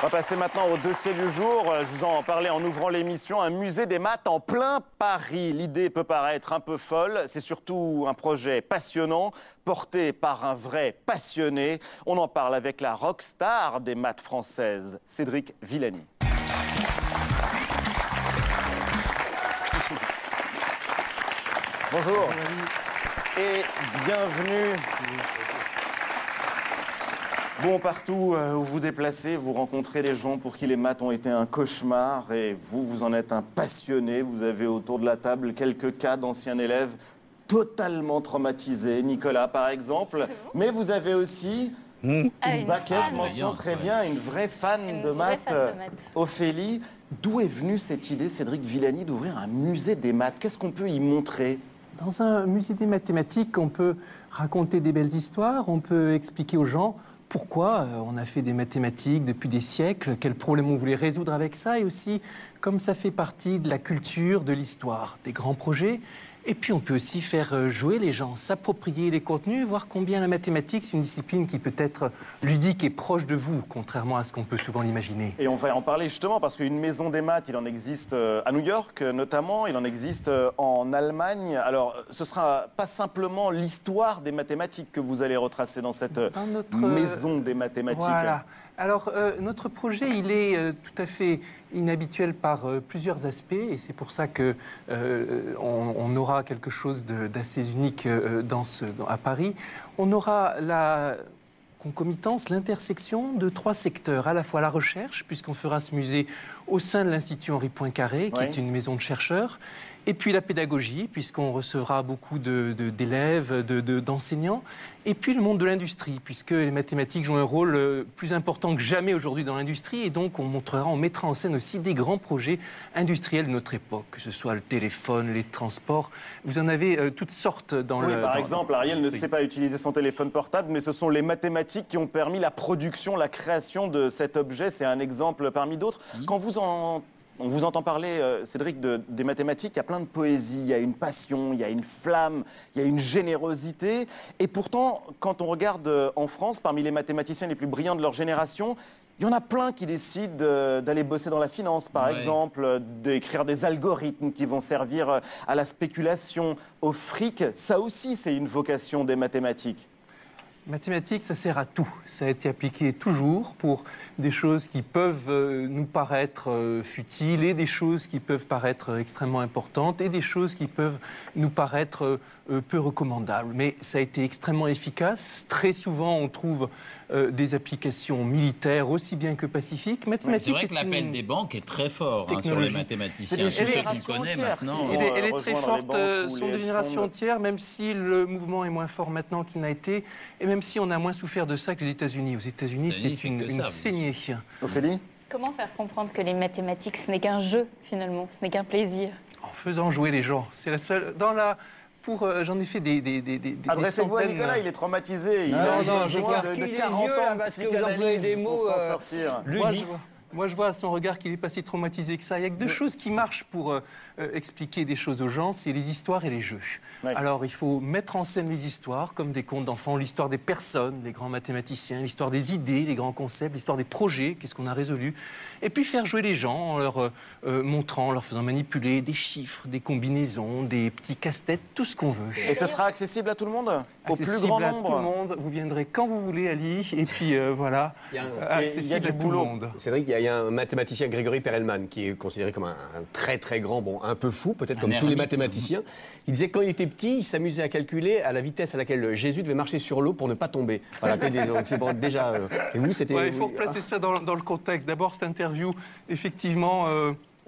On va passer maintenant au dossier du jour. Je vous en parlais en ouvrant l'émission. Un musée des maths en plein Paris. L'idée peut paraître un peu folle. C'est surtout un projet passionnant, porté par un vrai passionné. On en parle avec la rockstar des maths françaises, Cédric Villani. Bonjour et bienvenue. Bon, partout où vous déplacez, vous rencontrez des gens pour qui les maths ont été un cauchemar et vous en êtes un passionné. Vous avez autour de la table quelques cas d'anciens élèves totalement traumatisés. Nicolas, par exemple. Mais vous avez aussi une baquesse mention très bien, une vraie fan de maths, Ophélie. D'où est venue cette idée, Cédric Villani, d'ouvrir un musée des maths? Qu'est-ce qu'on peut y montrer? Dans un musée des mathématiques, on peut raconter des belles histoires, on peut expliquer aux gens pourquoi on a fait des mathématiques depuis des siècles, quels problèmes on voulait résoudre avec ça, et aussi comme ça fait partie de la culture, de l'histoire, des grands projets. Et puis on peut aussi faire jouer les gens, s'approprier les contenus, voir combien la mathématique, c'est une discipline qui peut être ludique et proche de vous, contrairement à ce qu'on peut souvent l'imaginer. Et on va en parler justement parce qu'une maison des maths, il en existe à New York notamment, il en existe en Allemagne. Alors ce sera pas simplement l'histoire des mathématiques que vous allez retracer dans cette maison des mathématiques. Voilà. Alors, notre projet, il est tout à fait inhabituel par plusieurs aspects, et c'est pour ça qu'on on aura quelque chose d'assez unique à Paris. On aura la concomitance, l'intersection de trois secteurs, à la fois la recherche, puisqu'on fera ce musée au sein de l'Institut Henri Poincaré, qui est une maison de chercheurs, et puis la pédagogie, puisqu'on recevra beaucoup d'élèves, d'enseignants, et puis le monde de l'industrie, puisque les mathématiques jouent un rôle plus important que jamais aujourd'hui dans l'industrie, et donc on mettra en scène aussi des grands projets industriels de notre époque, que ce soit le téléphone, les transports. Vous en avez toutes sortes dans le... Par exemple, Ariel ne sait pas utiliser son téléphone portable, mais ce sont les mathématiques qui ont permis la production, la création de cet objet. C'est un exemple parmi d'autres. Quand on vous entend parler, Cédric, des mathématiques, il y a plein de poésie, il y a une passion, il y a une flamme, il y a une générosité. Et pourtant, quand on regarde en France, parmi les mathématiciens les plus brillants de leur génération, il y en a plein qui décident d'aller bosser dans la finance, par exemple, d'écrire des algorithmes qui vont servir à la spéculation, au fric. Ça aussi, c'est une vocation des mathématiques. Mathématiques, ça sert à tout. Ça a été appliqué toujours pour des choses qui peuvent nous paraître futiles et des choses qui peuvent paraître extrêmement importantes et des choses qui peuvent nous paraître peu recommandables. Mais ça a été extrêmement efficace. Très souvent, on trouve des applications militaires aussi bien que pacifiques. C'est vrai que l'appel des banques est très fort sur les mathématiciens. C'est des générations entières. Elle est très forte sur des générations entières, même si le mouvement est moins fort maintenant qu'il n'a été, et même si on a moins souffert de ça que les États-Unis. Aux États-Unis, c'était une saignée. Ophélie ? Comment faire comprendre que les mathématiques, ce n'est qu'un jeu, finalement, ce n'est qu'un plaisir? En faisant jouer les gens. C'est la seule... J'en ai fait des Adressez-vous à Nicolas, il est traumatisé. Il a besoin de 40 ans de psychanalyse pour s'en sortir. Moi, je vois à son regard qu'il est pas si traumatisé que ça. Il y a que deux choses qui marchent pour expliquer des choses aux gens, c'est les histoires et les jeux. Alors, il faut mettre en scène les histoires, comme des contes d'enfants, l'histoire des personnes, les grands mathématiciens, l'histoire des idées, les grands concepts, l'histoire des projets, qu'est-ce qu'on a résolu. Et puis faire jouer les gens en leur montrant, en leur faisant manipuler des chiffres, des combinaisons, des petits casse-têtes, tout ce qu'on veut. Et ce sera accessible à tout le monde? Au plus grand nombre? Tout le monde. Vous viendrez quand vous voulez, Ali. Et puis voilà, il y a du boulot. C'est vrai qu'il y a un mathématicien, Grégory Perelman, qui est considéré comme un très très grand, un peu fou, peut-être comme tous les mathématiciens. Il disait que quand il était petit, il s'amusait à calculer à la vitesse à laquelle Jésus devait marcher sur l'eau pour ne pas tomber. Voilà, donc c'est bon, déjà... et vous, c'était... il faut replacer ça dans le contexte. D'abord, cette interview, effectivement...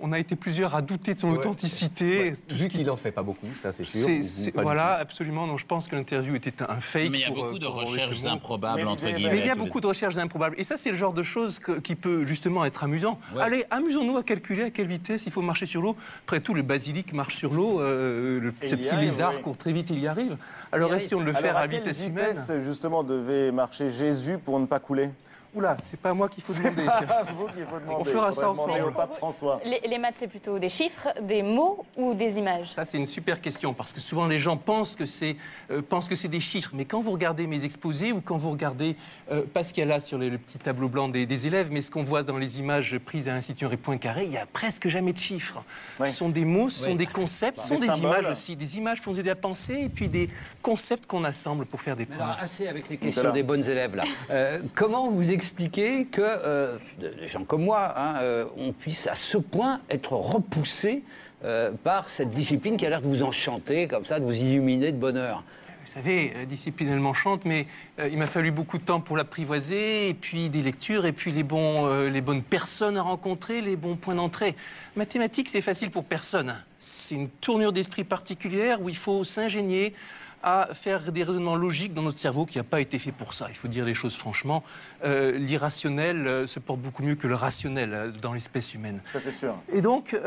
on a été plusieurs à douter de son authenticité. Vu qu'il n'en fait pas beaucoup, ça c'est sûr. Voilà, absolument. Donc, je pense que l'interview était un fake. Mais il y a beaucoup de recherches improbables, entre guillemets. Mais il y a beaucoup de recherches improbables. Et ça, c'est le genre de choses qui peut justement être amusant. Allez, amusons-nous à calculer à quelle vitesse il faut marcher sur l'eau. Après tout, le basilic marche sur l'eau. Ce petit lézard court très vite, il y arrive. Alors, essayons de le faire à vitesse humaine. Justement, devait marcher Jésus pour ne pas couler? Oula, c'est pas à moi qu'il faut demander. Vous qu'il faut demander. On fera ça Faudrait demander ensemble. au pape François. Les maths, c'est plutôt des chiffres, des mots ou des images? Ça, c'est une super question, parce que souvent les gens pensent que c'est des chiffres. Mais quand vous regardez mes exposés ou quand vous regardez, pas ce qu'il y a là sur le petit tableau blanc des élèves, mais ce qu'on voit dans les images prises à l'Institut Henri Poincaré, il n'y a presque jamais de chiffres. Oui. Ce sont des mots, ce sont des concepts, ce sont Des des symboles. images aussi. Des images pour nous aider à penser et puis des concepts qu'on assemble pour faire des preuves. Alors, assez avec les questions des bonnes élèves, là. Comment vous expliquez que des gens comme moi, on puisse à ce point être repoussés par cette discipline qui a l'air de vous enchanter, comme ça, de vous illuminer de bonheur? Vous savez, discipline, elle m'enchante, mais il m'a fallu beaucoup de temps pour l'apprivoiser, et puis des lectures, et puis les bonnes personnes à rencontrer, les bons points d'entrée. Mathématiques, c'est facile pour personne. C'est une tournure d'esprit particulière où il faut s'ingénier à faire des raisonnements logiques dans notre cerveau qui n'a pas été fait pour ça. Il faut dire les choses franchement. L'irrationnel se porte beaucoup mieux que le rationnel dans l'espèce humaine. Ça, c'est sûr. Et donc,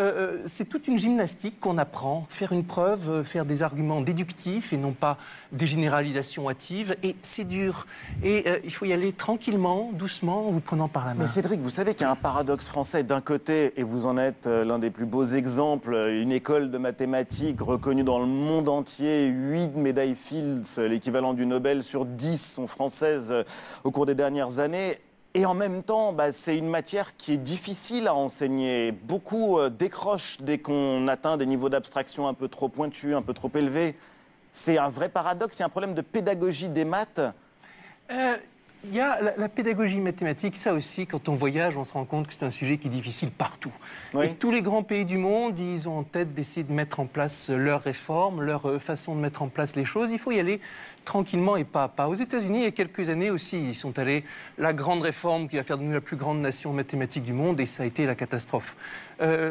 c'est toute une gymnastique qu'on apprend. Faire une preuve, faire des arguments déductifs et non pas des généralisations hâtives. Et c'est dur. Et il faut y aller tranquillement, doucement, en vous prenant par la main. Mais Cédric, vous savez qu'il y a un paradoxe français. D'un côté, et vous en êtes l'un des plus beaux exemples, une école de mathématiques reconnue dans le monde entier, 8 médailles Fields, l'équivalent du Nobel sur 10 sont françaises au cours des dernières années. Et en même temps, c'est une matière qui est difficile à enseigner. Beaucoup décrochent dès qu'on atteint des niveaux d'abstraction un peu trop pointus, un peu trop élevés. C'est un vrai paradoxe, il y a un problème de pédagogie des maths. Il y a la pédagogie mathématique, ça aussi, quand on voyage, on se rend compte que c'est un sujet qui est difficile partout. Oui. Et tous les grands pays du monde, ils ont en tête d'essayer de mettre en place leurs réformes, leur façon de mettre en place les choses. Il faut y aller tranquillement et pas à pas. Aux États-Unis, il y a quelques années aussi, ils sont allés la grande réforme qui va faire de nous la plus grande nation mathématique du monde, et ça a été la catastrophe.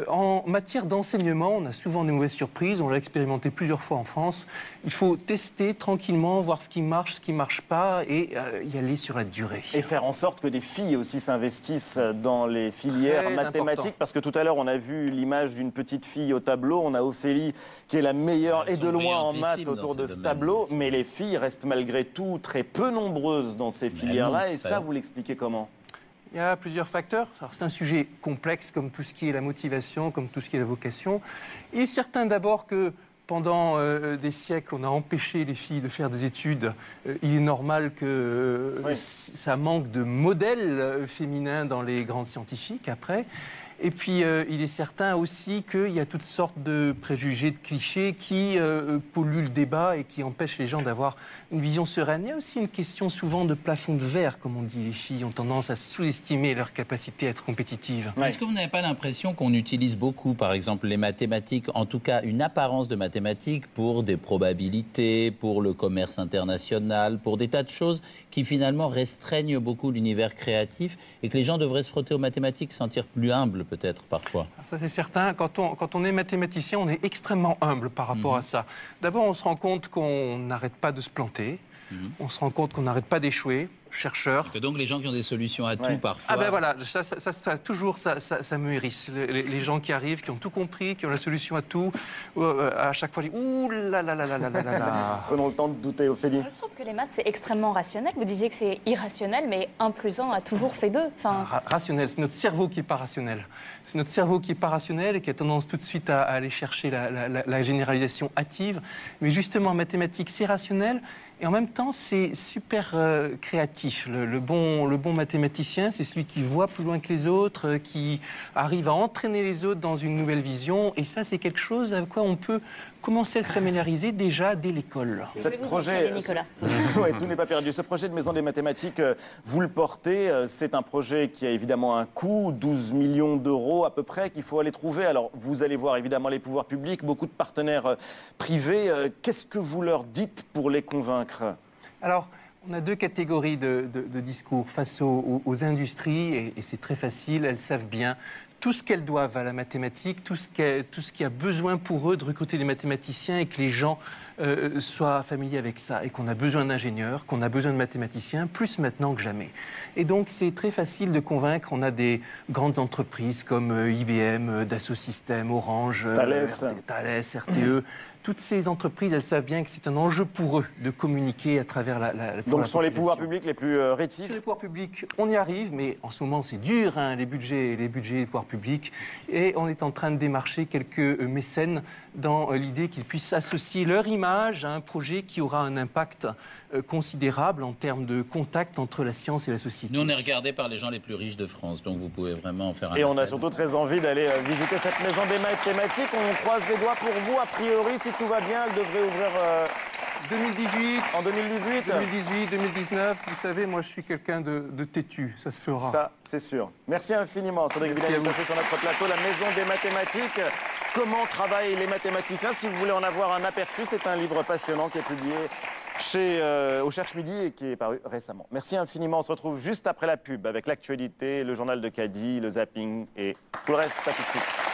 En matière d'enseignement, on a souvent des mauvaises surprises, on l'a expérimenté plusieurs fois en France. Il faut tester tranquillement, voir ce qui marche pas, et y aller sur la durée. Et faire en sorte que des filles aussi s'investissent dans les filières Très mathématiques. important. Parce que tout à l'heure, on a vu l'image d'une petite fille au tableau. On a Ophélie qui est la meilleure Elles et de sont loin en maths brillantissimes autour dans de ce ce domaine. tableau. Mais les filles restent malgré tout très peu nombreuses dans ces filières-là. Et ça, vous l'expliquez comment ? Il y a plusieurs facteurs. Alors, c'est un sujet complexe, comme tout ce qui est la motivation, comme tout ce qui est la vocation. Il est certain d'abord que pendant des siècles, on a empêché les filles de faire des études. Il est normal que Oui. ça manque de modèles féminins dans les grands scientifiques après. Et puis, il est certain aussi qu'il y a toutes sortes de préjugés, de clichés qui polluent le débat et qui empêchent les gens d'avoir une vision sereine. Il y a aussi une question souvent de plafond de verre, comme on dit. Les filles ont tendance à sous-estimer leur capacité à être compétitives. Est-ce que vous n'avez pas l'impression qu'on utilise beaucoup, par exemple, les mathématiques, en tout cas une apparence de mathématiques, pour des probabilités, pour le commerce international, pour des tas de choses qui finalement restreignent beaucoup l'univers créatif, et que les gens devraient se frotter aux mathématiques, se sentir plus humbles peut-être parfois? Ça, c'est certain. Quand on est mathématicien, on est extrêmement humble par rapport à ça. D'abord, on se rend compte qu'on n'arrête pas de se planter. On se rend compte qu'on n'arrête pas d'échouer. Chercheurs. Que donc les gens qui ont des solutions à tout parfois... Ah ben voilà, toujours ça me hérisse. Les gens qui arrivent, qui ont tout compris, qui ont la solution à tout, à chaque fois, ils disent ouh là là là là là là là. Prenons le temps de douter, Ophélie. Je trouve que les maths, c'est extrêmement rationnel. Vous disiez que c'est irrationnel, mais 1 + 1 a toujours fait 2. Enfin... Rationnel, c'est notre cerveau qui n'est pas rationnel. C'est notre cerveau qui n'est pas rationnel et qui a tendance tout de suite à aller chercher la généralisation hâtive. Mais justement, en mathématiques, c'est rationnel et en même temps, c'est super créatif. Le bon mathématicien, c'est celui qui voit plus loin que les autres, qui arrive à entraîner les autres dans une nouvelle vision. Et ça, c'est quelque chose à quoi on peut commencer à se familiariser déjà dès l'école. Je vais vous entraîner, Nicolas. Oui, tout n'est pas perdu. Ce projet de Maison des mathématiques, vous le portez. C'est un projet qui a évidemment un coût, 12 millions d'euros à peu près, qu'il faut aller trouver. Alors, vous allez voir évidemment les pouvoirs publics, beaucoup de partenaires privés. Qu'est-ce que vous leur dites pour les convaincre ? Alors, on a 2 catégories de discours face aux industries, et c'est très facile, elles savent bien tout ce qu'elles doivent à la mathématique, tout ce qui a besoin pour eux de recruter des mathématiciens et que les gens soient familiers avec ça et qu'on a besoin d'ingénieurs, qu'on a besoin de mathématiciens, plus maintenant que jamais. Et donc c'est très facile de convaincre. On a des grandes entreprises comme IBM, Dassault Systèmes, Orange, Thales, RTE. Toutes ces entreprises, elles savent bien que c'est un enjeu pour eux de communiquer à travers Donc ce sont les pouvoirs publics les plus rétifs. Sur les pouvoirs publics, on y arrive, mais en ce moment c'est dur, hein, les budgets des pouvoirs publics. Et on est en train de démarcher quelques mécènes dans l'idée qu'ils puissent associer leur image à un projet qui aura un impact considérable en termes de contact entre la science et la société. Nous, on est regardé par les gens les plus riches de France, donc vous pouvez vraiment en faire un Et on a appel. surtout très envie d'aller visiter cette maison des mathématiques. On croise les doigts pour vous. A priori, si tout va bien, elle devrait ouvrir 2018. en 2018. 2018, 2019, vous savez, moi je suis quelqu'un de têtu, ça se fera. Ça, c'est sûr. Merci infiniment, Cédric Villani, d'être passé sur notre plateau, la Maison des mathématiques. Comment travaillent les mathématiciens? Si vous voulez en avoir un aperçu, c'est un livre passionnant qui est publié au Cherche Midi et qui est paru récemment. Merci infiniment. On se retrouve juste après la pub avec l'actualité, le journal de Caddy, le zapping et tout le reste. À tout de suite.